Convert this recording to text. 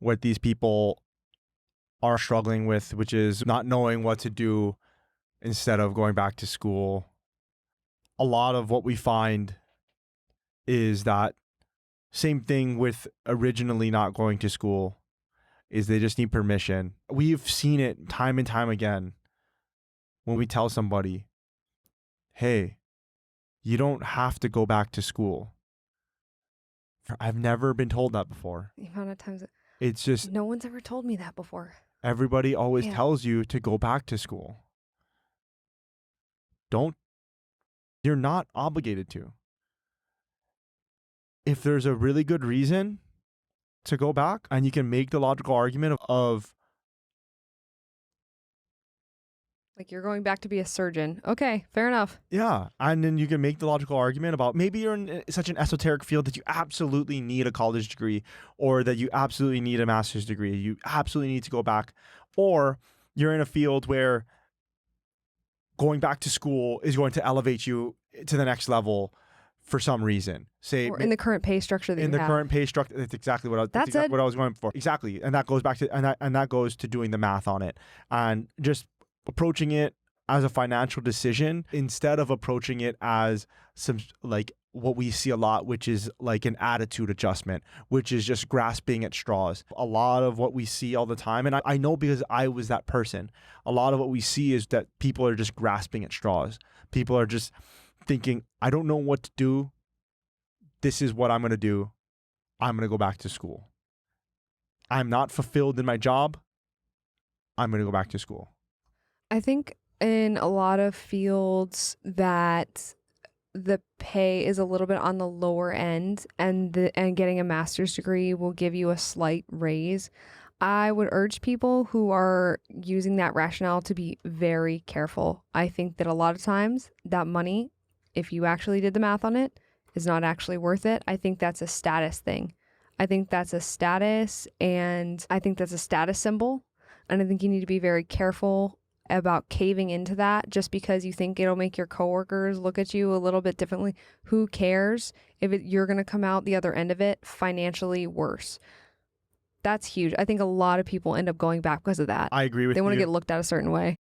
what these people are struggling with, which is not knowing what to do instead of going back to school. A lot of what we find is that same thing with originally not going to school, is they just need permission. We've seen it time and time again when we tell somebody, hey, you don't have to go back to school. I've never been told that before. The amount of times It's just no one's ever told me that before. everybody always Yeah. tells you to go back to school. You're not obligated to. If there's a really good reason to go back and you can make the logical argument of Like, you're going back to be a surgeon. Okay, fair enough. yeah, and then you can make the logical argument about maybe you're in such an esoteric field that you absolutely need a college degree, or that you absolutely need a master's degree. You absolutely need to go back. Or you're in a field where going back to school is going to elevate you to the next level for some reason. Say Or in the current pay structure that in you the have. current pay structure. That's exactly what what I was going for. Exactly, and that goes back to and that goes to doing the math on it and just approaching it as a financial decision instead of approaching it as some like what we see a lot, which is like an attitude adjustment, which is just grasping at straws. A lot of what we see all the time, and I know because I was that person, a lot of what we see is that people are just grasping at straws. People are just thinking, I don't know what to do. This is what I'm going to do. I'm going to go back to school. I'm not fulfilled in my job. I'm going to go back to school. I think in a lot of fields that the pay is a little bit on the lower end, and getting a master's degree will give you a slight raise. I would urge people who are using that rationale to be very careful. I think that a lot of times that money, if you actually did the math on it, is not actually worth it. I think that's a status thing. I think that's a status, and I think that's a status symbol. And I think you need to be very careful about caving into that just because you think it'll make your coworkers look at you a little bit differently. Who cares if you're going to come out the other end of it financially worse? That's huge. I think a lot of people end up going back because of that. I agree with you. They want to get looked at a certain way.